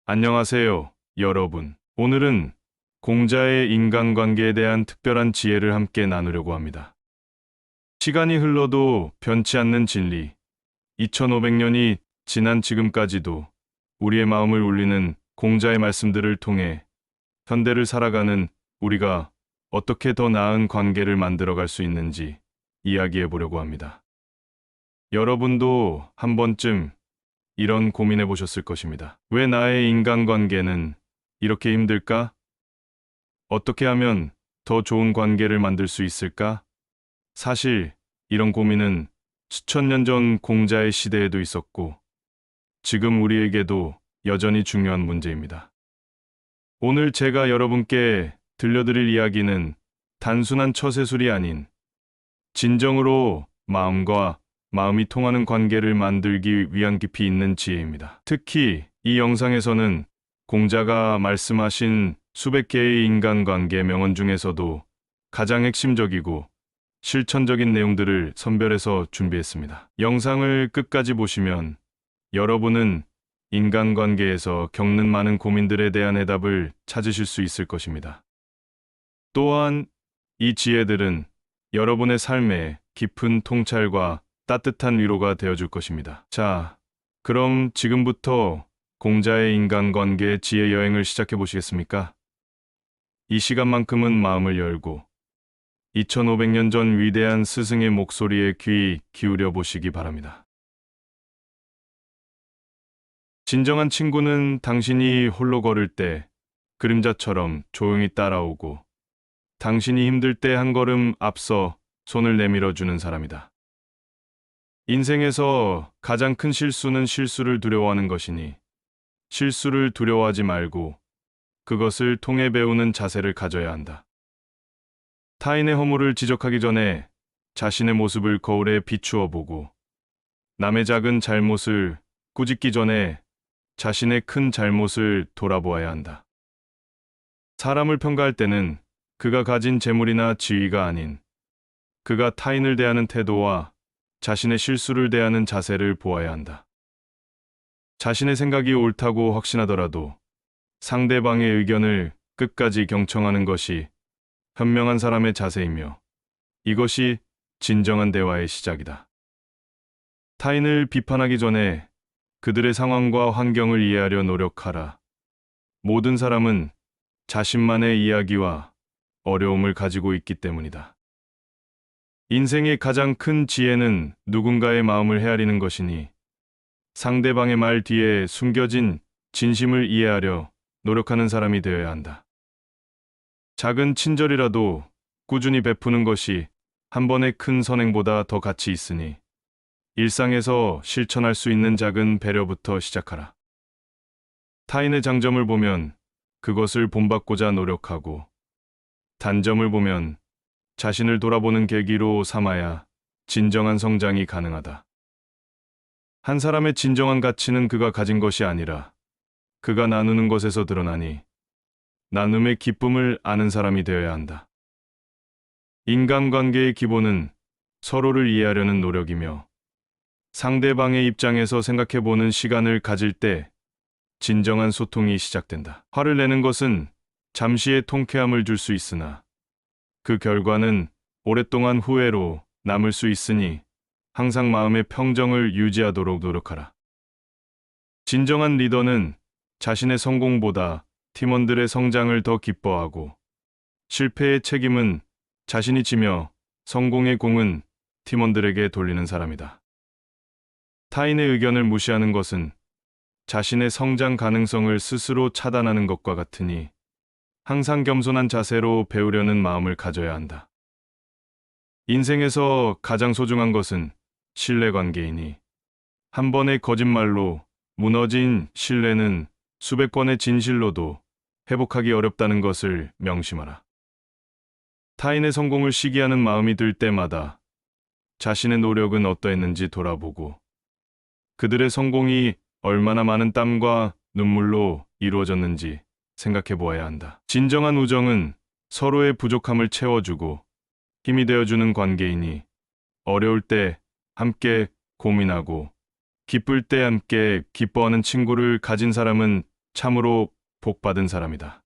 안녕하세요, 여러분. 오늘은 공자의 인간관계에 대한 특별한 지혜를 함께 나누려고 합니다. 시간이 흘러도 변치 않는 진리, 2500년이 지난 지금까지도 우리의 마음을 울리는 공자의 말씀들을 통해 현대를 살아가는 우리가 어떻게 더 나은 관계를 만들어갈 수 있는지 이야기해 보려고 합니다. 여러분도 한 번쯤 이런 고민해 보셨을 것입니다. 왜 나의 인간관계는 이렇게 힘들까? 어떻게 하면 더 좋은 관계를 만들 수 있을까? 사실 이런 고민은 수천 년 전 공자의 시대에도 있었고, 지금 우리에게도 여전히 중요한 문제입니다. 오늘 제가 여러분께 들려드릴 이야기는 단순한 처세술이 아닌 진정으로 마음과 마음이 통하는 관계를 만들기 위한 깊이 있는 지혜입니다. 특히 이 영상에서는 공자가 말씀하신 수백 개의 인간관계 명언 중에서도 가장 핵심적이고 실천적인 내용들을 선별해서 준비했습니다. 영상을 끝까지 보시면 여러분은 인간관계에서 겪는 많은 고민들에 대한 해답을 찾으실 수 있을 것입니다. 또한 이 지혜들은 여러분의 삶에 깊은 통찰과 따뜻한 위로가 되어줄 것입니다. 자, 그럼 지금부터 공자의 인간관계 지혜 여행을 시작해 보시겠습니까? 이 시간만큼은 마음을 열고 2500년 전 위대한 스승의 목소리에 귀 기울여 보시기 바랍니다. 진정한 친구는 당신이 홀로 걸을 때 그림자처럼 조용히 따라오고 당신이 힘들 때 한 걸음 앞서 손을 내밀어 주는 사람이다. 인생에서 가장 큰 실수는 실수를 두려워하는 것이니 실수를 두려워하지 말고 그것을 통해 배우는 자세를 가져야 한다. 타인의 허물을 지적하기 전에 자신의 모습을 거울에 비추어 보고 남의 작은 잘못을 꾸짖기 전에 자신의 큰 잘못을 돌아보아야 한다. 사람을 평가할 때는 그가 가진 재물이나 지위가 아닌 그가 타인을 대하는 태도와 자신의 실수를 대하는 자세를 보아야 한다. 자신의 생각이 옳다고 확신하더라도 상대방의 의견을 끝까지 경청하는 것이 현명한 사람의 자세이며 이것이 진정한 대화의 시작이다. 타인을 비판하기 전에 그들의 상황과 환경을 이해하려 노력하라. 모든 사람은 자신만의 이야기와 어려움을 가지고 있기 때문이다. 인생의 가장 큰 지혜는 누군가의 마음을 헤아리는 것이니 상대방의 말 뒤에 숨겨진 진심을 이해하려 노력하는 사람이 되어야 한다. 작은 친절이라도 꾸준히 베푸는 것이 한 번의 큰 선행보다 더 가치 있으니 일상에서 실천할 수 있는 작은 배려부터 시작하라. 타인의 장점을 보면 그것을 본받고자 노력하고 단점을 보면 자신을 돌아보는 계기로 삼아야 진정한 성장이 가능하다. 한 사람의 진정한 가치는 그가 가진 것이 아니라 그가 나누는 것에서 드러나니 나눔의 기쁨을 아는 사람이 되어야 한다. 인간관계의 기본은 서로를 이해하려는 노력이며 상대방의 입장에서 생각해보는 시간을 가질 때 진정한 소통이 시작된다. 화를 내는 것은 잠시의 통쾌함을 줄 수 있으나 그 결과는 오랫동안 후회로 남을 수 있으니 항상 마음의 평정을 유지하도록 노력하라. 진정한 리더는 자신의 성공보다 팀원들의 성장을 더 기뻐하고 실패의 책임은 자신이 지며 성공의 공은 팀원들에게 돌리는 사람이다. 타인의 의견을 무시하는 것은 자신의 성장 가능성을 스스로 차단하는 것과 같으니 항상 겸손한 자세로 배우려는 마음을 가져야 한다. 인생에서 가장 소중한 것은 신뢰관계이니 한 번의 거짓말로 무너진 신뢰는 수백 번의 진실로도 회복하기 어렵다는 것을 명심하라. 타인의 성공을 시기하는 마음이 들 때마다 자신의 노력은 어떠했는지 돌아보고 그들의 성공이 얼마나 많은 땀과 눈물로 이루어졌는지 생각해 보아야 한다. 진정한 우정은 서로의 부족함을 채워주고 힘이 되어주는 관계이니 어려울 때 함께 고민하고 기쁠 때 함께 기뻐하는 친구를 가진 사람은 참으로 복받은 사람이다.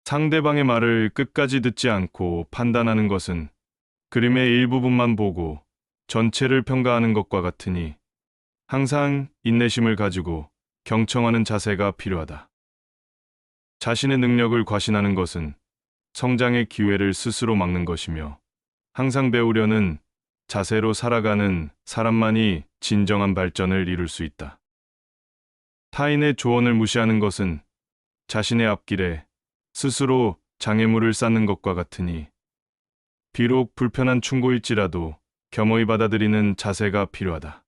상대방의 말을 끝까지 듣지 않고 판단하는 것은 그림의 일부분만 보고 전체를 평가하는 것과 같으니 항상 인내심을 가지고 경청하는 자세가 필요하다. 자신의 능력을 과신하는 것은 성장의 기회를 스스로 막는 것이며 항상 배우려는 자세로 살아가는 사람만이 진정한 발전을 이룰 수 있다. 타인의 조언을 무시하는 것은 자신의 앞길에 스스로 장애물을 쌓는 것과 같으니 비록 불편한 충고일지라도 겸허히 받아들이는 자세가 필요하다.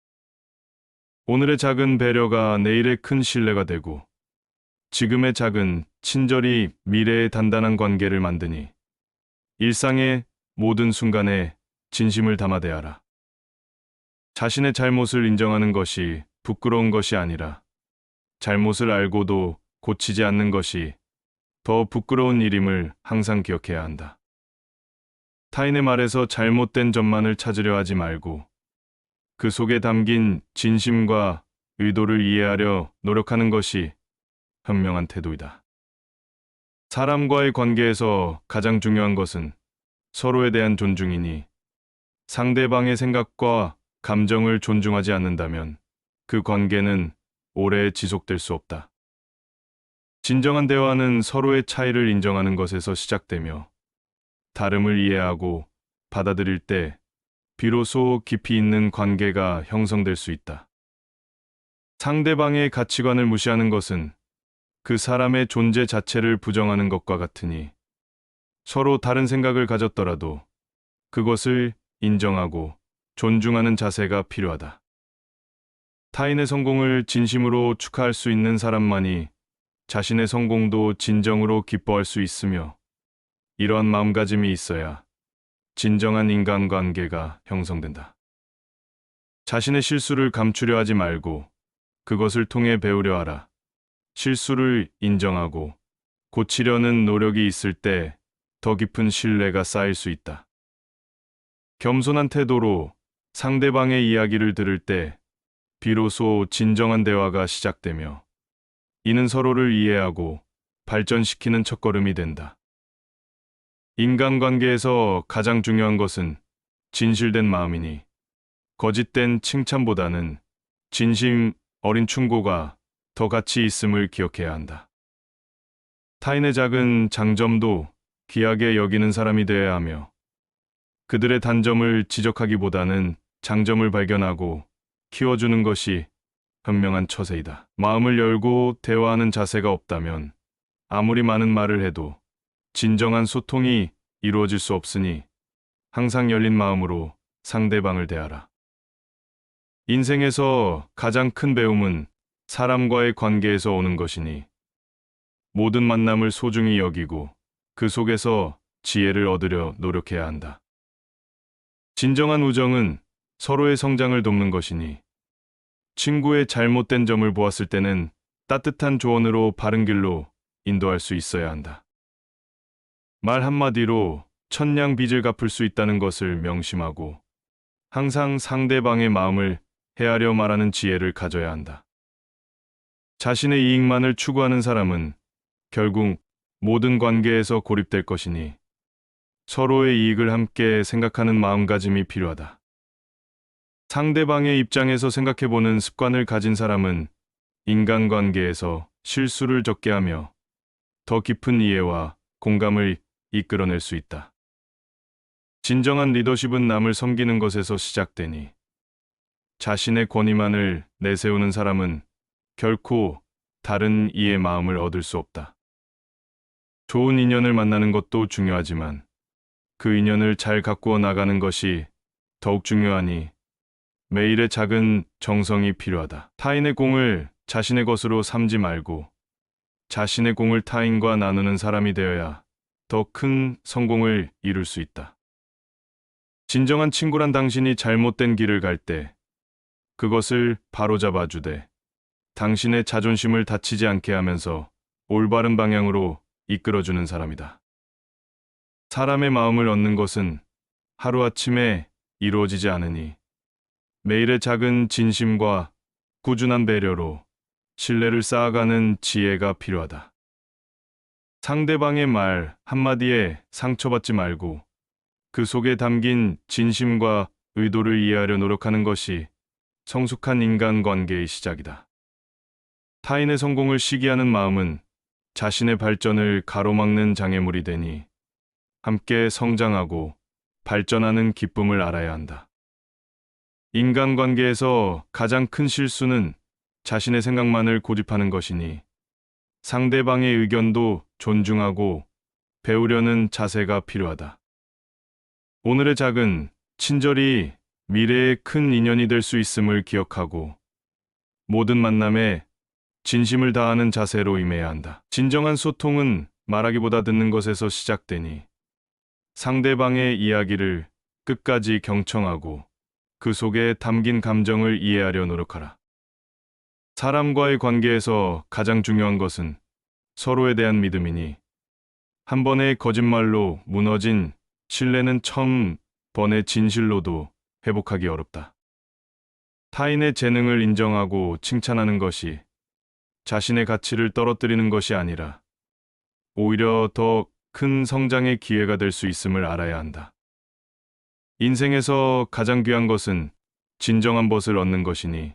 오늘의 작은 배려가 내일의 큰 신뢰가 되고 지금의 작은 친절이 미래의 단단한 관계를 만드니 일상의 모든 순간에 진심을 담아 대하라. 자신의 잘못을 인정하는 것이 부끄러운 것이 아니라 잘못을 알고도 고치지 않는 것이 더 부끄러운 일임을 항상 기억해야 한다. 타인의 말에서 잘못된 점만을 찾으려 하지 말고 그 속에 담긴 진심과 의도를 이해하려 노력하는 것이 현명한 태도이다. 사람과의 관계에서 가장 중요한 것은 서로에 대한 존중이니 상대방의 생각과 감정을 존중하지 않는다면 그 관계는 오래 지속될 수 없다. 진정한 대화는 서로의 차이를 인정하는 것에서 시작되며 다름을 이해하고 받아들일 때 비로소 깊이 있는 관계가 형성될 수 있다. 상대방의 가치관을 무시하는 것은 그 사람의 존재 자체를 부정하는 것과 같으니 서로 다른 생각을 가졌더라도 그것을 인정하고 존중하는 자세가 필요하다. 타인의 성공을 진심으로 축하할 수 있는 사람만이 자신의 성공도 진정으로 기뻐할 수 있으며 이러한 마음가짐이 있어야 진정한 인간관계가 형성된다. 자신의 실수를 감추려 하지 말고 그것을 통해 배우려 하라. 실수를 인정하고 고치려는 노력이 있을 때 더 깊은 신뢰가 쌓일 수 있다. 겸손한 태도로 상대방의 이야기를 들을 때 비로소 진정한 대화가 시작되며 이는 서로를 이해하고 발전시키는 첫걸음이 된다. 인간관계에서 가장 중요한 것은 진실된 마음이니 거짓된 칭찬보다는 진심 어린 충고가 더 가치 있음을 기억해야 한다. 타인의 작은 장점도 귀하게 여기는 사람이 되어야 하며 그들의 단점을 지적하기보다는 장점을 발견하고 키워주는 것이 현명한 처세이다. 마음을 열고 대화하는 자세가 없다면 아무리 많은 말을 해도 진정한 소통이 이루어질 수 없으니 항상 열린 마음으로 상대방을 대하라. 인생에서 가장 큰 배움은 사람과의 관계에서 오는 것이니 모든 만남을 소중히 여기고 그 속에서 지혜를 얻으려 노력해야 한다. 진정한 우정은 서로의 성장을 돕는 것이니 친구의 잘못된 점을 보았을 때는 따뜻한 조언으로 바른 길로 인도할 수 있어야 한다. 말 한마디로 천냥 빚을 갚을 수 있다는 것을 명심하고 항상 상대방의 마음을 헤아려 말하는 지혜를 가져야 한다. 자신의 이익만을 추구하는 사람은 결국 모든 관계에서 고립될 것이니 서로의 이익을 함께 생각하는 마음가짐이 필요하다. 상대방의 입장에서 생각해보는 습관을 가진 사람은 인간관계에서 실수를 적게 하며 더 깊은 이해와 공감을 이끌어낼 수 있다. 진정한 리더십은 남을 섬기는 것에서 시작되니 자신의 권위만을 내세우는 사람은 결코 다른 이의 마음을 얻을 수 없다. 좋은 인연을 만나는 것도 중요하지만 그 인연을 잘 가꾸어 나가는 것이 더욱 중요하니 매일의 작은 정성이 필요하다. 타인의 공을 자신의 것으로 삼지 말고 자신의 공을 타인과 나누는 사람이 되어야 더 큰 성공을 이룰 수 있다. 진정한 친구란 당신이 잘못된 길을 갈 때 그것을 바로잡아 주되 당신의 자존심을 다치지 않게 하면서 올바른 방향으로 이끌어주는 사람이다. 사람의 마음을 얻는 것은 하루아침에 이루어지지 않으니 매일의 작은 진심과 꾸준한 배려로 신뢰를 쌓아가는 지혜가 필요하다. 상대방의 말 한마디에 상처받지 말고 그 속에 담긴 진심과 의도를 이해하려 노력하는 것이 성숙한 인간관계의 시작이다. 타인의 성공을 시기하는 마음은 자신의 발전을 가로막는 장애물이 되니 함께 성장하고 발전하는 기쁨을 알아야 한다. 인간관계에서 가장 큰 실수는 자신의 생각만을 고집하는 것이니 상대방의 의견도 존중하고 배우려는 자세가 필요하다. 오늘의 작은 친절이 미래의 큰 인연이 될 수 있음을 기억하고 모든 만남에 진심을 다하는 자세로 임해야 한다. 진정한 소통은 말하기보다 듣는 것에서 시작되니 상대방의 이야기를 끝까지 경청하고 그 속에 담긴 감정을 이해하려 노력하라. 사람과의 관계에서 가장 중요한 것은 서로에 대한 믿음이니 한 번의 거짓말로 무너진 신뢰는 1000번의 진실로도 회복하기 어렵다. 타인의 재능을 인정하고 칭찬하는 것이 자신의 가치를 떨어뜨리는 것이 아니라 오히려 더 큰 성장의 기회가 될 수 있음을 알아야 한다. 인생에서 가장 귀한 것은 진정한 것을 얻는 것이니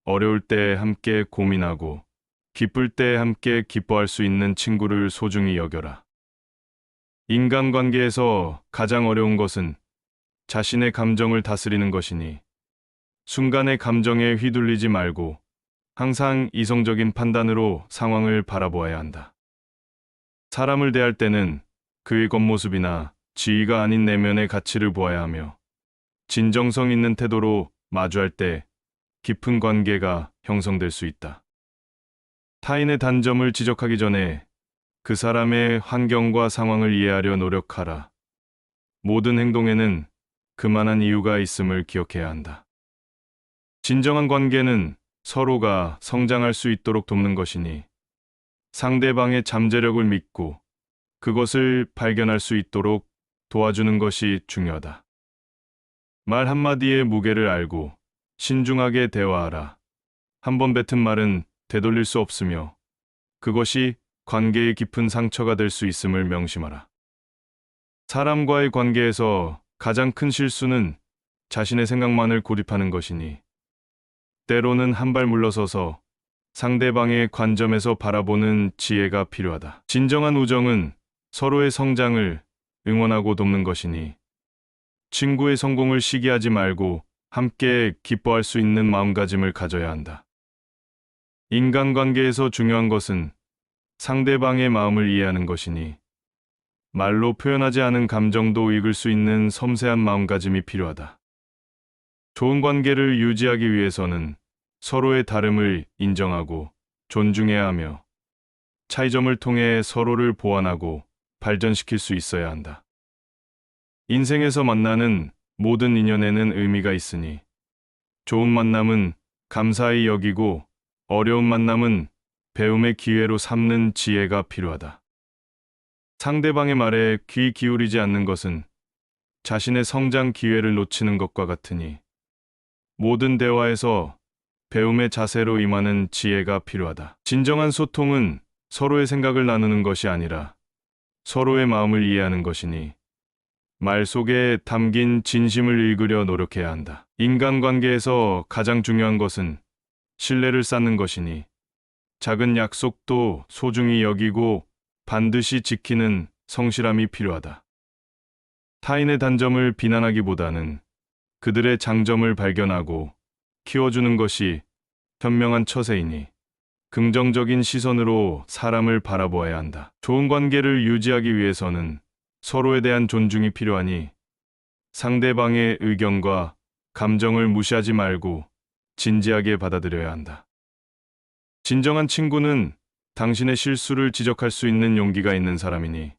어려울 때 함께 고민하고 기쁠 때 함께 기뻐할 수 있는 친구를 소중히 여겨라. 인간관계에서 가장 어려운 것은 자신의 감정을 다스리는 것이니 순간의 감정에 휘둘리지 말고 항상 이성적인 판단으로 상황을 바라보아야 한다. 사람을 대할 때는 그의 겉모습이나 지위가 아닌 내면의 가치를 보아야 하며 진정성 있는 태도로 마주할 때 깊은 관계가 형성될 수 있다. 타인의 단점을 지적하기 전에 그 사람의 환경과 상황을 이해하려 노력하라. 모든 행동에는 그만한 이유가 있음을 기억해야 한다. 진정한 관계는 서로가 성장할 수 있도록 돕는 것이니 상대방의 잠재력을 믿고 그것을 발견할 수 있도록 도와주는 것이 중요하다. 말 한마디의 무게를 알고 신중하게 대화하라. 한 번 뱉은 말은 되돌릴 수 없으며 그것이 관계의 깊은 상처가 될 수 있음을 명심하라. 사람과의 관계에서 가장 큰 실수는 자신의 생각만을 고집하는 것이니 때로는 한 발 물러서서 상대방의 관점에서 바라보는 지혜가 필요하다. 진정한 우정은 서로의 성장을 응원하고 돕는 것이니 친구의 성공을 시기하지 말고 함께 기뻐할 수 있는 마음가짐을 가져야 한다. 인간관계에서 중요한 것은 상대방의 마음을 이해하는 것이니 말로 표현하지 않은 감정도 읽을 수 있는 섬세한 마음가짐이 필요하다. 좋은 관계를 유지하기 위해서는 서로의 다름을 인정하고 존중해야 하며 차이점을 통해 서로를 보완하고 발전시킬 수 있어야 한다. 인생에서 만나는 모든 인연에는 의미가 있으니 좋은 만남은 감사히 여기고 어려운 만남은 배움의 기회로 삼는 지혜가 필요하다. 상대방의 말에 귀 기울이지 않는 것은 자신의 성장 기회를 놓치는 것과 같으니 모든 대화에서 배움의 자세로 임하는 지혜가 필요하다. 진정한 소통은 서로의 생각을 나누는 것이 아니라 서로의 마음을 이해하는 것이니 말 속에 담긴 진심을 읽으려 노력해야 한다. 인간관계에서 가장 중요한 것은 신뢰를 쌓는 것이니 작은 약속도 소중히 여기고 반드시 지키는 성실함이 필요하다. 타인의 단점을 비난하기보다는 그들의 장점을 발견하고 키워주는 것이 현명한 처세이니 긍정적인 시선으로 사람을 바라보아야 한다. 좋은 관계를 유지하기 위해서는 서로에 대한 존중이 필요하니 상대방의 의견과 감정을 무시하지 말고 진지하게 받아들여야 한다. 진정한 친구는 당신의 실수를 지적할 수 있는 용기가 있는 사람이니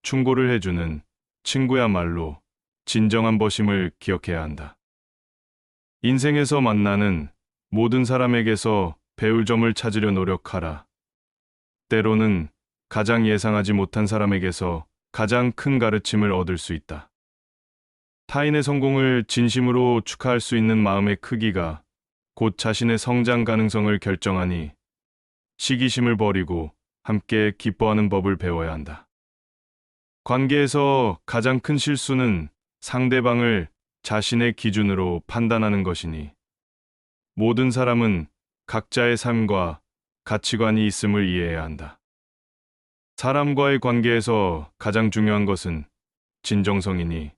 충고를 해주는 친구야말로 진정한 벗임을 기억해야 한다. 인생에서 만나는 모든 사람에게서 배울 점을 찾으려 노력하라. 때로는 가장 예상하지 못한 사람에게서 가장 큰 가르침을 얻을 수 있다. 타인의 성공을 진심으로 축하할 수 있는 마음의 크기가 곧 자신의 성장 가능성을 결정하니 시기심을 버리고 함께 기뻐하는 법을 배워야 한다. 관계에서 가장 큰 실수는 상대방을 자신의 기준으로 판단하는 것이니, 모든 사람은 각자의 삶과 가치관이 있음을 이해해야 한다. 사람과의 관계에서 가장 중요한 것은 진정성이니,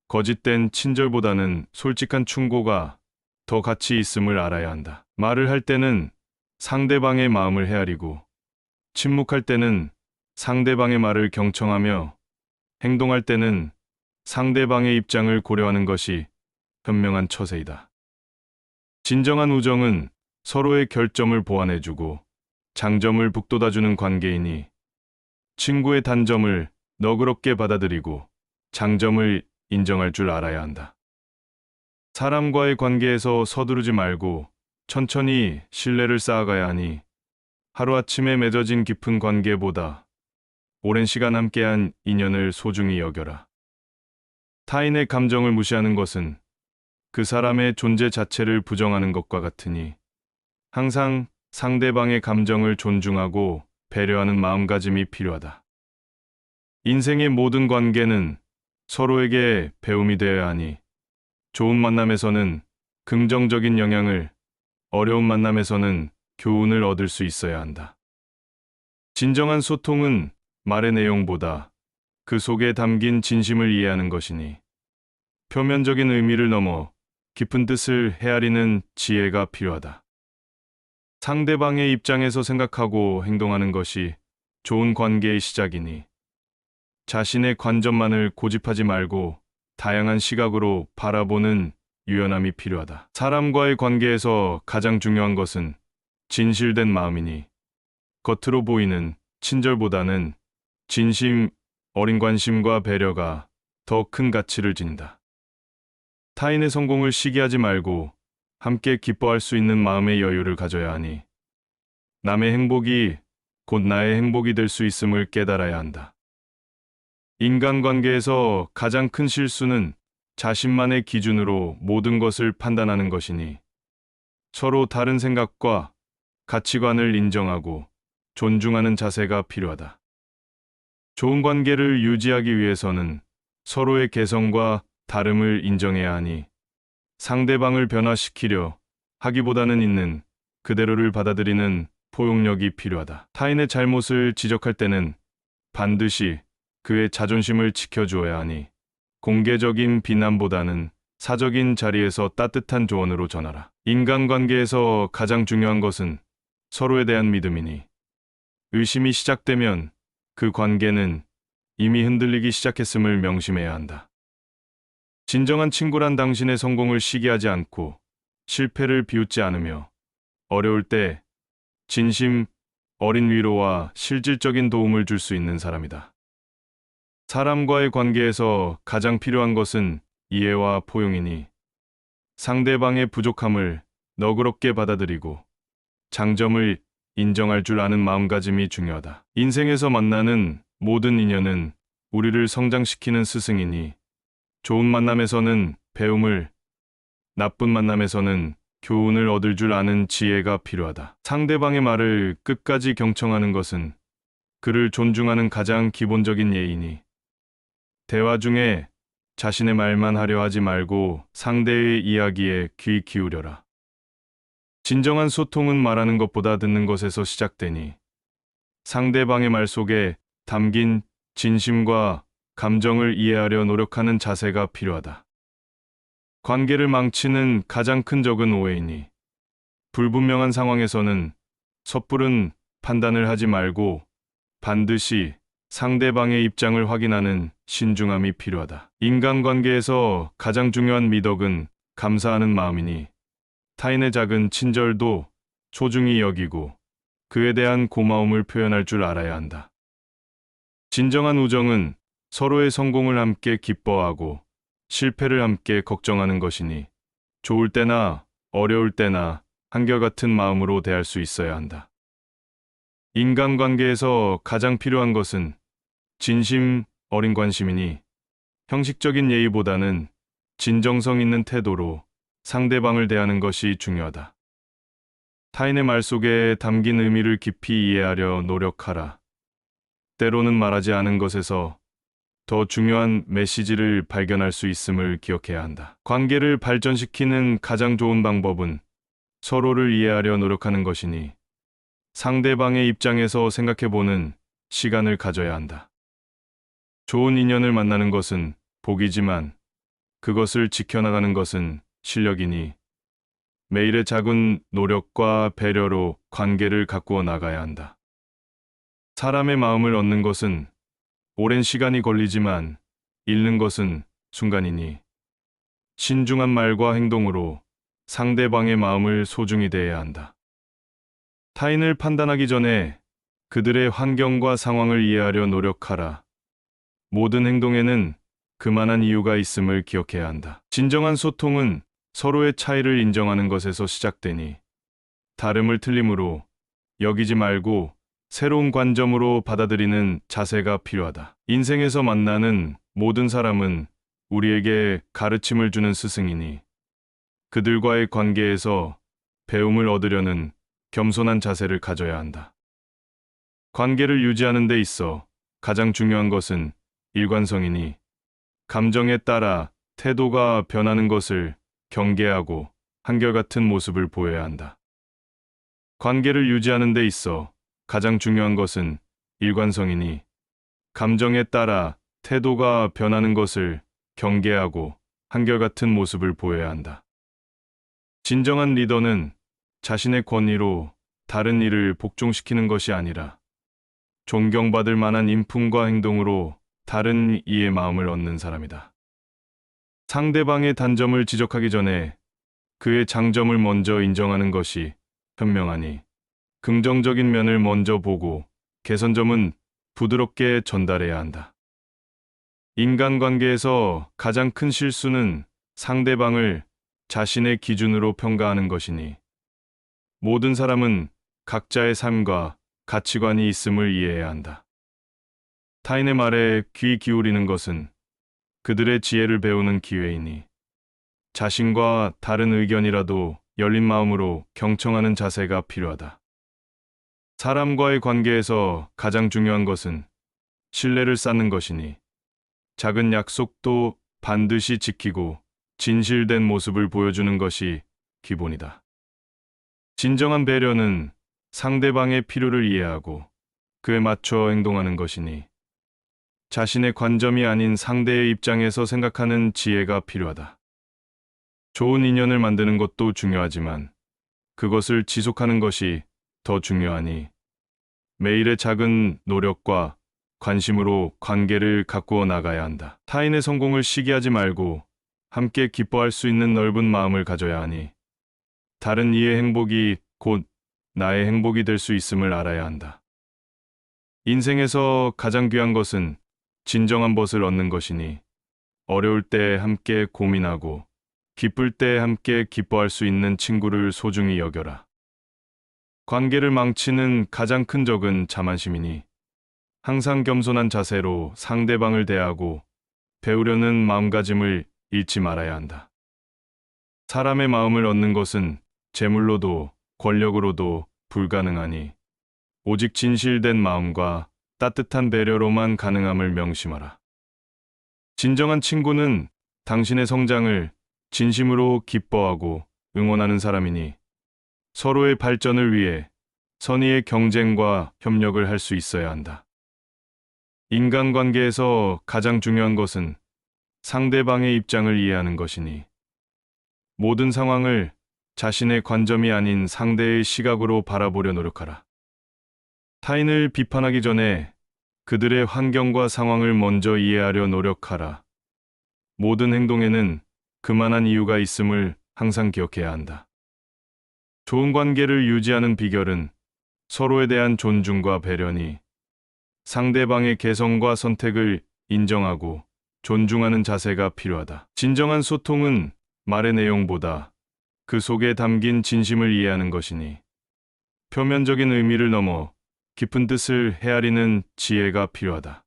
거짓된 친절보다는 솔직한 충고가 더 가치 있음을 알아야 한다. 말을 할 때는 상대방의 마음을 헤아리고, 침묵할 때는 상대방의 말을 경청하며, 행동할 때는 상대방의 입장을 고려하는 것이 현명한 처세이다. 진정한 우정은 서로의 결점을 보완해주고 장점을 북돋아주는 관계이니, 친구의 단점을 너그럽게 받아들이고 장점을 인정할 줄 알아야 한다. 사람과의 관계에서 서두르지 말고 천천히 신뢰를 쌓아가야 하니, 하루아침에 맺어진 깊은 관계보다 오랜 시간 함께한 인연을 소중히 여겨라. 타인의 감정을 무시하는 것은 그 사람의 존재 자체를 부정하는 것과 같으니, 항상 상대방의 감정을 존중하고 배려하는 마음가짐이 필요하다. 인생의 모든 관계는 서로에게 배움이 되어야 하니, 좋은 만남에서는 긍정적인 영향을, 어려운 만남에서는 교훈을 얻을 수 있어야 한다. 진정한 소통은 말의 내용보다 그 속에 담긴 진심을 이해하는 것이니, 표면적인 의미를 넘어 깊은 뜻을 헤아리는 지혜가 필요하다. 상대방의 입장에서 생각하고 행동하는 것이 좋은 관계의 시작이니, 자신의 관점만을 고집하지 말고 다양한 시각으로 바라보는 유연함이 필요하다. 사람과의 관계에서 가장 중요한 것은 진실된 마음이니, 겉으로 보이는 친절보다는 진심, 어린 관심과 배려가 더 큰 가치를 지닌다. 타인의 성공을 시기하지 말고 함께 기뻐할 수 있는 마음의 여유를 가져야 하니, 남의 행복이 곧 나의 행복이 될 수 있음을 깨달아야 한다. 인간관계에서 가장 큰 실수는 자신만의 기준으로 모든 것을 판단하는 것이니, 서로 다른 생각과 가치관을 인정하고 존중하는 자세가 필요하다. 좋은 관계를 유지하기 위해서는 서로의 개성과 다름을 인정해야 하니, 상대방을 변화시키려 하기보다는 있는 그대로를 받아들이는 포용력이 필요하다. 타인의 잘못을 지적할 때는 반드시 그의 자존심을 지켜주어야 하니, 공개적인 비난보다는 사적인 자리에서 따뜻한 조언으로 전하라. 인간관계에서 가장 중요한 것은 서로에 대한 믿음이니, 의심이 시작되면 그 관계는 이미 흔들리기 시작했음을 명심해야 한다. 진정한 친구란 당신의 성공을 시기하지 않고 실패를 비웃지 않으며, 어려울 때 진심 어린 위로와 실질적인 도움을 줄 수 있는 사람이다. 사람과의 관계에서 가장 필요한 것은 이해와 포용이니, 상대방의 부족함을 너그럽게 받아들이고 장점을 인정할 줄 아는 마음가짐이 중요하다. 인생에서 만나는 모든 인연은 우리를 성장시키는 스승이니, 좋은 만남에서는 배움을, 나쁜 만남에서는 교훈을 얻을 줄 아는 지혜가 필요하다. 상대방의 말을 끝까지 경청하는 것은 그를 존중하는 가장 기본적인 예의니, 대화 중에 자신의 말만 하려 하지 말고 상대의 이야기에 귀 기울여라. 진정한 소통은 말하는 것보다 듣는 것에서 시작되니, 상대방의 말 속에 담긴 진심과 감정을 이해하려 노력하는 자세가 필요하다. 관계를 망치는 가장 큰 적은 오해이니, 불분명한 상황에서는 섣부른 판단을 하지 말고 반드시 상대방의 입장을 확인하는 신중함이 필요하다. 인간관계에서 가장 중요한 미덕은 감사하는 마음이니, 타인의 작은 친절도 소중히 여기고 그에 대한 고마움을 표현할 줄 알아야 한다. 진정한 우정은 서로의 성공을 함께 기뻐하고 실패를 함께 걱정하는 것이니, 좋을 때나 어려울 때나 한결같은 마음으로 대할 수 있어야 한다. 인간관계에서 가장 필요한 것은 진심 어린 관심이니, 형식적인 예의보다는 진정성 있는 태도로 상대방을 대하는 것이 중요하다. 타인의 말 속에 담긴 의미를 깊이 이해하려 노력하라. 때로는 말하지 않은 것에서 더 중요한 메시지를 발견할 수 있음을 기억해야 한다. 관계를 발전시키는 가장 좋은 방법은 서로를 이해하려 노력하는 것이니 상대방의 입장에서 생각해보는 시간을 가져야 한다. 좋은 인연을 만나는 것은 복이지만 그것을 지켜나가는 것은 실력이니 매일의 작은 노력과 배려로 관계를 가꾸어 나가야 한다. 사람의 마음을 얻는 것은 오랜 시간이 걸리지만 잃는 것은 순간이니 신중한 말과 행동으로 상대방의 마음을 소중히 대해야 한다. 타인을 판단하기 전에 그들의 환경과 상황을 이해하려 노력하라. 모든 행동에는 그만한 이유가 있음을 기억해야 한다. 진정한 소통은 서로의 차이를 인정하는 것에서 시작되니 다름을 틀림으로 여기지 말고 새로운 관점으로 받아들이는 자세가 필요하다. 인생에서 만나는 모든 사람은 우리에게 가르침을 주는 스승이니 그들과의 관계에서 배움을 얻으려는 겸손한 자세를 가져야 한다. 관계를 유지하는 데 있어 가장 중요한 것은 일관성이니 감정에 따라 태도가 변하는 것을 경계하고 한결같은 모습을 보여야 한다. 관계를 유지하는 데 있어 가장 중요한 것은 일관성이니 감정에 따라 태도가 변하는 것을 경계하고 한결같은 모습을 보여야 한다. 진정한 리더는 자신의 권위로 다른 이를 복종시키는 것이 아니라 존경받을 만한 인품과 행동으로 다른 이의 마음을 얻는 사람이다. 상대방의 단점을 지적하기 전에 그의 장점을 먼저 인정하는 것이 현명하니 긍정적인 면을 먼저 보고 개선점은 부드럽게 전달해야 한다. 인간관계에서 가장 큰 실수는 상대방을 자신의 기준으로 평가하는 것이니 모든 사람은 각자의 삶과 가치관이 있음을 이해해야 한다. 타인의 말에 귀 기울이는 것은 그들의 지혜를 배우는 기회이니 자신과 다른 의견이라도 열린 마음으로 경청하는 자세가 필요하다. 사람과의 관계에서 가장 중요한 것은 신뢰를 쌓는 것이니 작은 약속도 반드시 지키고 진실된 모습을 보여주는 것이 기본이다. 진정한 배려는 상대방의 필요를 이해하고 그에 맞춰 행동하는 것이니 자신의 관점이 아닌 상대의 입장에서 생각하는 지혜가 필요하다. 좋은 인연을 만드는 것도 중요하지만 그것을 지속하는 것이 더 중요하니 매일의 작은 노력과 관심으로 관계를 가꾸어 나가야 한다. 타인의 성공을 시기하지 말고 함께 기뻐할 수 있는 넓은 마음을 가져야 하니 다른 이의 행복이 곧 나의 행복이 될 수 있음을 알아야 한다. 인생에서 가장 귀한 것은 진정한 것을 얻는 것이니 어려울 때 함께 고민하고 기쁠 때 함께 기뻐할 수 있는 친구를 소중히 여겨라. 관계를 망치는 가장 큰 적은 자만심이니 항상 겸손한 자세로 상대방을 대하고 배우려는 마음가짐을 잃지 말아야 한다. 사람의 마음을 얻는 것은 재물로도 권력으로도 불가능하니 오직 진실된 마음과 따뜻한 배려로만 가능함을 명심하라. 진정한 친구는 당신의 성장을 진심으로 기뻐하고 응원하는 사람이니 서로의 발전을 위해 선의의 경쟁과 협력을 할 수 있어야 한다. 인간관계에서 가장 중요한 것은 상대방의 입장을 이해하는 것이니 모든 상황을 자신의 관점이 아닌 상대의 시각으로 바라보려 노력하라. 타인을 비판하기 전에 그들의 환경과 상황을 먼저 이해하려 노력하라. 모든 행동에는 그만한 이유가 있음을 항상 기억해야 한다. 좋은 관계를 유지하는 비결은 서로에 대한 존중과 배려니 상대방의 개성과 선택을 인정하고 존중하는 자세가 필요하다. 진정한 소통은 말의 내용보다 그 속에 담긴 진심을 이해하는 것이니 표면적인 의미를 넘어 깊은 뜻을 헤아리는 지혜가 필요하다.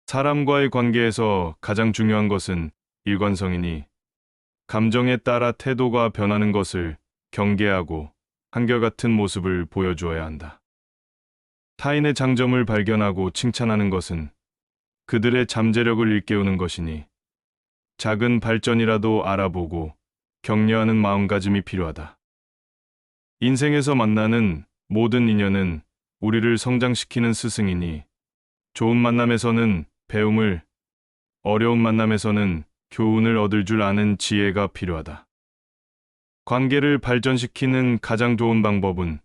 사람과의 관계에서 가장 중요한 것은 일관성이니 감정에 따라 태도가 변하는 것을 경계하고 한결같은 모습을 보여주어야 한다. 타인의 장점을 발견하고 칭찬하는 것은 그들의 잠재력을 일깨우는 것이니 작은 발전이라도 알아보고 격려하는 마음가짐이 필요하다. 인생에서 만나는 모든 인연은 우리를 성장시키는 스승이니 좋은 만남에서는 배움을, 어려운 만남에서는 교훈을 얻을 줄 아는 지혜가 필요하다. 관계를 발전시키는 가장 좋은 방법은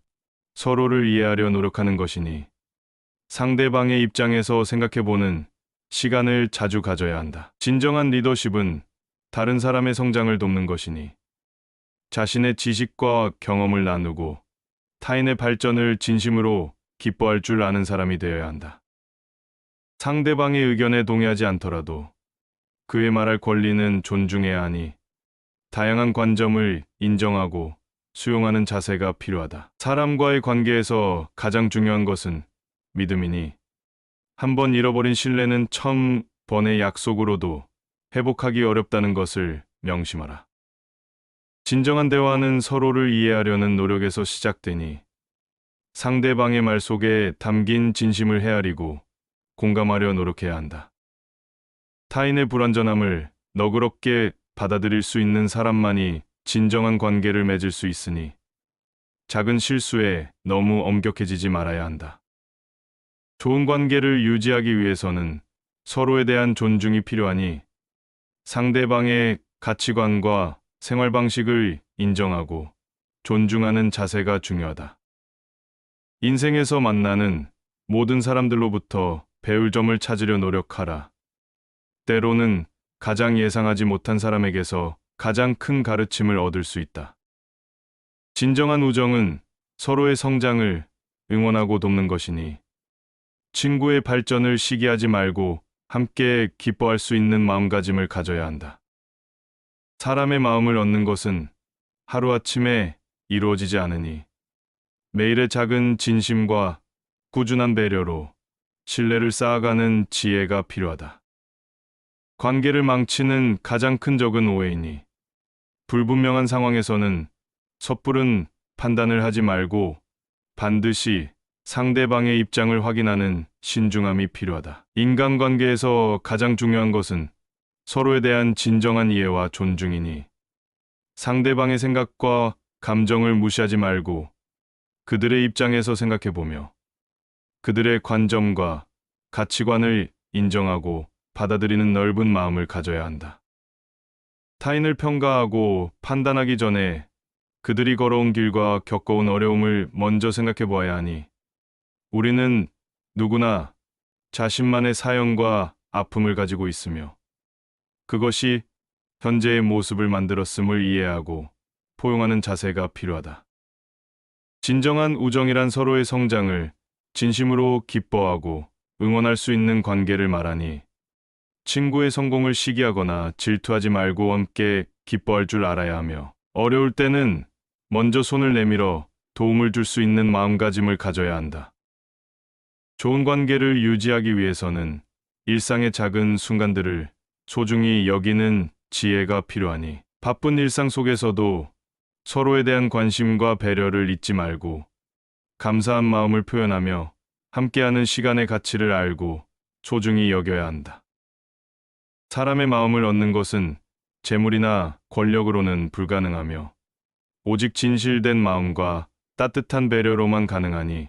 서로를 이해하려 노력하는 것이니 상대방의 입장에서 생각해보는 시간을 자주 가져야 한다. 진정한 리더십은 다른 사람의 성장을 돕는 것이니 자신의 지식과 경험을 나누고 타인의 발전을 진심으로 기뻐할 줄 아는 사람이 되어야 한다. 상대방의 의견에 동의하지 않더라도 그의 말할 권리는 존중해야 하니 다양한 관점을 인정하고 수용하는 자세가 필요하다. 사람과의 관계에서 가장 중요한 것은 믿음이니 한번 잃어버린 신뢰는 1000번의 약속으로도 회복하기 어렵다는 것을 명심하라. 진정한 대화는 서로를 이해하려는 노력에서 시작되니 상대방의 말 속에 담긴 진심을 헤아리고 공감하려 노력해야 한다. 타인의 불완전함을 너그럽게 받아들일 수 있는 사람만이 진정한 관계를 맺을 수 있으니 작은 실수에 너무 엄격해지지 말아야 한다. 좋은 관계를 유지하기 위해서는 서로에 대한 존중이 필요하니 상대방의 가치관과 생활 방식을 인정하고 존중하는 자세가 중요하다. 인생에서 만나는 모든 사람들로부터 배울 점을 찾으려 노력하라. 때로는 가장 예상하지 못한 사람에게서 가장 큰 가르침을 얻을 수 있다. 진정한 우정은 서로의 성장을 응원하고 돕는 것이니 친구의 발전을 시기하지 말고 함께 기뻐할 수 있는 마음가짐을 가져야 한다. 사람의 마음을 얻는 것은 하루아침에 이루어지지 않으니 매일의 작은 진심과 꾸준한 배려로 신뢰를 쌓아가는 지혜가 필요하다. 관계를 망치는 가장 큰 적은 오해이니 불분명한 상황에서는 섣부른 판단을 하지 말고 반드시 상대방의 입장을 확인하는 신중함이 필요하다. 인간관계에서 가장 중요한 것은 서로에 대한 진정한 이해와 존중이니 상대방의 생각과 감정을 무시하지 말고 그들의 입장에서 생각해보며 그들의 관점과 가치관을 인정하고 받아들이는 넓은 마음을 가져야 한다. 타인을 평가하고 판단하기 전에 그들이 걸어온 길과 겪어온 어려움을 먼저 생각해 보아야 하니 우리는 누구나 자신만의 사연과 아픔을 가지고 있으며 그것이 현재의 모습을 만들었음을 이해하고 포용하는 자세가 필요하다. 진정한 우정이란 서로의 성장을 진심으로 기뻐하고 응원할 수 있는 관계를 말하니 친구의 성공을 시기하거나 질투하지 말고 함께 기뻐할 줄 알아야 하며 어려울 때는 먼저 손을 내밀어 도움을 줄 수 있는 마음가짐을 가져야 한다. 좋은 관계를 유지하기 위해서는 일상의 작은 순간들을 소중히 여기는 지혜가 필요하니 바쁜 일상 속에서도 서로에 대한 관심과 배려를 잊지 말고 감사한 마음을 표현하며 함께하는 시간의 가치를 알고 소중히 여겨야 한다. 사람의 마음을 얻는 것은 재물이나 권력으로는 불가능하며 오직 진실된 마음과 따뜻한 배려로만 가능하니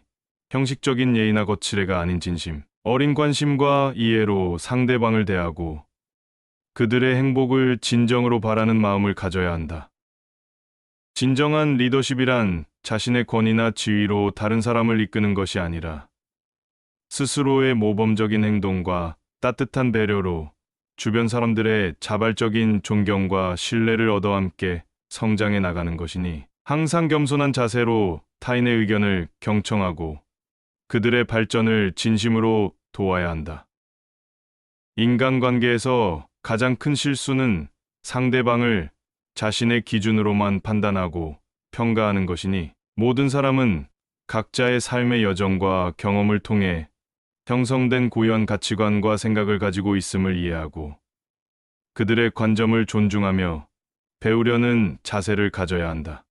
형식적인 예의나 거칠애가 아닌 진심, 어린 관심과 이해로 상대방을 대하고 그들의 행복을 진정으로 바라는 마음을 가져야 한다. 진정한 리더십이란 자신의 권위나 지위로 다른 사람을 이끄는 것이 아니라 스스로의 모범적인 행동과 따뜻한 배려로 주변 사람들의 자발적인 존경과 신뢰를 얻어 함께 성장해 나가는 것이니 항상 겸손한 자세로 타인의 의견을 경청하고 그들의 발전을 진심으로 도와야 한다. 인간관계에서 가장 큰 실수는 상대방을 자신의 기준으로만 판단하고 평가하는 것이니 모든 사람은 각자의 삶의 여정과 경험을 통해 형성된 고유한 가치관과 생각을 가지고 있음을 이해하고 그들의 관점을 존중하며 배우려는 자세를 가져야 한다.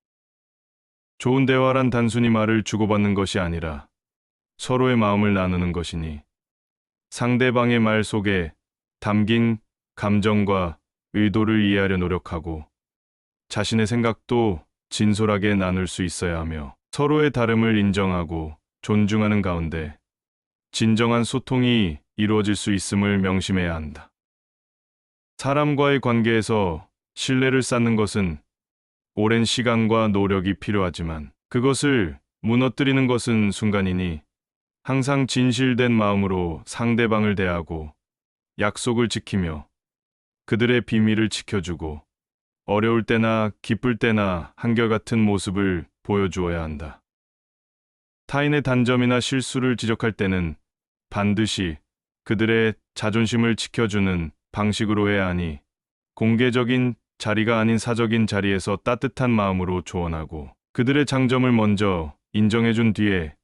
좋은 대화란 단순히 말을 주고받는 것이 아니라 서로의 마음을 나누는 것이니 상대방의 말 속에 담긴 감정과 의도를 이해하려 노력하고 자신의 생각도 진솔하게 나눌 수 있어야 하며 서로의 다름을 인정하고 존중하는 가운데 진정한 소통이 이루어질 수 있음을 명심해야 한다. 사람과의 관계에서 신뢰를 쌓는 것은 오랜 시간과 노력이 필요하지만 그것을 무너뜨리는 것은 순간이니 항상 진실된 마음으로 상대방을 대하고 약속을 지키며 그들의 비밀을 지켜주고 어려울 때나 기쁠 때나 한결같은 모습을 보여주어야 한다. 타인의 단점이나 실수를 지적할 때는 반드시 그들의 자존심을 지켜주는 방식으로 해야 하니 공개적인 자리가 아닌 사적인 자리에서 따뜻한 마음으로 조언하고 그들의 장점을 먼저 인정해준 뒤에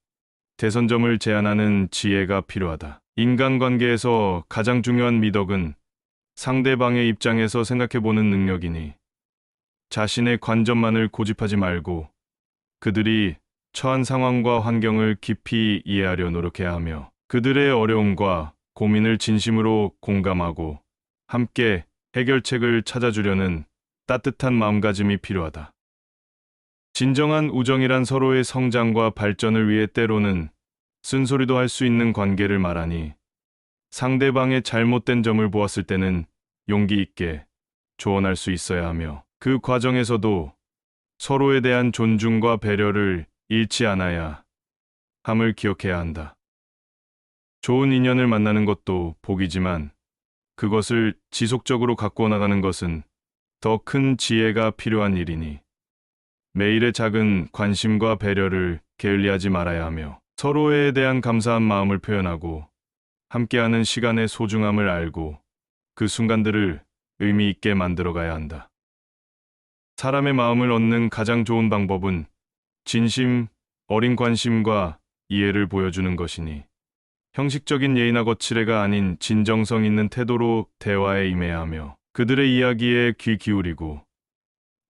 개선점을 제안하는 지혜가 필요하다. 인간관계에서 가장 중요한 미덕은 상대방의 입장에서 생각해보는 능력이니 자신의 관점만을 고집하지 말고 그들이 처한 상황과 환경을 깊이 이해하려 노력해야 하며 그들의 어려움과 고민을 진심으로 공감하고 함께 해결책을 찾아주려는 따뜻한 마음가짐이 필요하다. 진정한 우정이란 서로의 성장과 발전을 위해 때로는 쓴소리도 할 수 있는 관계를 말하니 상대방의 잘못된 점을 보았을 때는 용기 있게 조언할 수 있어야 하며 그 과정에서도 서로에 대한 존중과 배려를 잃지 않아야 함을 기억해야 한다. 좋은 인연을 만나는 것도 복이지만 그것을 지속적으로 갖고 나가는 것은 더 큰 지혜가 필요한 일이니 매일의 작은 관심과 배려를 게을리하지 말아야 하며 서로에 대한 감사한 마음을 표현하고 함께하는 시간의 소중함을 알고 그 순간들을 의미 있게 만들어가야 한다. 사람의 마음을 얻는 가장 좋은 방법은 진심, 어린 관심과 이해를 보여주는 것이니 형식적인 예의나 거칠애가 아닌 진정성 있는 태도로 대화에 임해야 하며 그들의 이야기에 귀 기울이고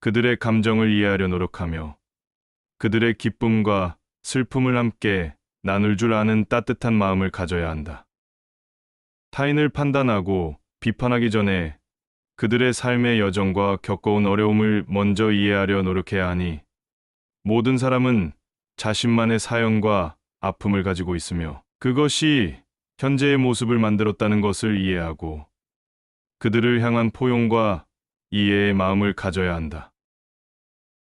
그들의 감정을 이해하려 노력하며 그들의 기쁨과 슬픔을 함께 나눌 줄 아는 따뜻한 마음을 가져야 한다. 타인을 판단하고 비판하기 전에 그들의 삶의 여정과 겪어온 어려움을 먼저 이해하려 노력해야 하니 모든 사람은 자신만의 사연과 아픔을 가지고 있으며 그것이 현재의 모습을 만들었다는 것을 이해하고 그들을 향한 포용과 이해의 마음을 가져야 한다.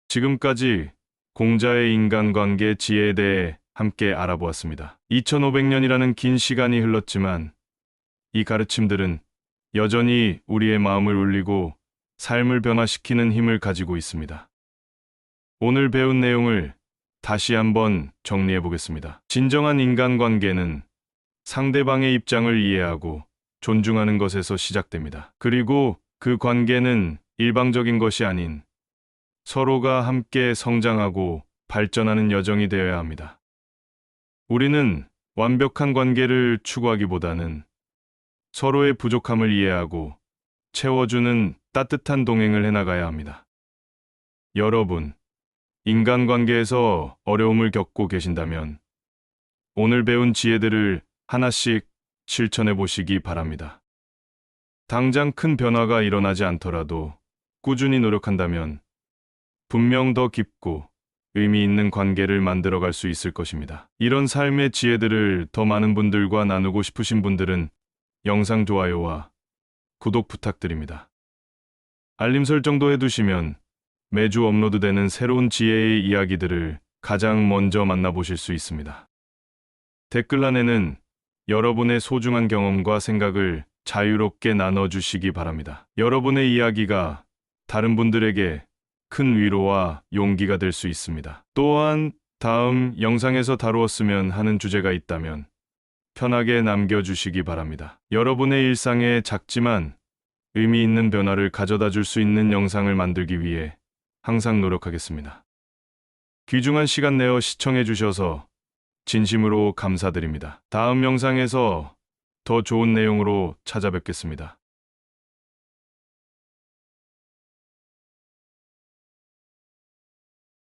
지금까지 공자의 인간관계 지혜에 대해 함께 알아보았습니다. 2500년이라는 긴 시간이 흘렀지만 이 가르침들은 여전히 우리의 마음을 울리고 삶을 변화시키는 힘을 가지고 있습니다. 오늘 배운 내용을 다시 한번 정리해 보겠습니다. 진정한 인간관계는 상대방의 입장을 이해하고 존중하는 것에서 시작됩니다. 그리고 그 관계는 일방적인 것이 아닌 서로가 함께 성장하고 발전하는 여정이 되어야 합니다. 우리는 완벽한 관계를 추구하기보다는 서로의 부족함을 이해하고 채워주는 따뜻한 동행을 해나가야 합니다. 여러분, 인간관계에서 어려움을 겪고 계신다면 오늘 배운 지혜들을 하나씩 실천해 보시기 바랍니다. 당장 큰 변화가 일어나지 않더라도 꾸준히 노력한다면 분명 더 깊고 의미 있는 관계를 만들어갈 수 있을 것입니다. 이런 삶의 지혜들을 더 많은 분들과 나누고 싶으신 분들은 영상 좋아요와 구독 부탁드립니다. 알림 설정도 해두시면 매주 업로드되는 새로운 지혜의 이야기들을 가장 먼저 만나보실 수 있습니다. 댓글란에는 여러분의 소중한 경험과 생각을 자유롭게 나눠주시기 바랍니다. 여러분의 이야기가 다른 분들에게 큰 위로와 용기가 될 수 있습니다. 또한 다음 영상에서 다루었으면 하는 주제가 있다면 편하게 남겨주시기 바랍니다. 여러분의 일상에 작지만 의미 있는 변화를 가져다 줄 수 있는 영상을 만들기 위해 항상 노력하겠습니다. 귀중한 시간 내어 시청해 주셔서 진심으로 감사드립니다. 다음 영상에서 더 좋은 내용으로 찾아뵙겠습니다.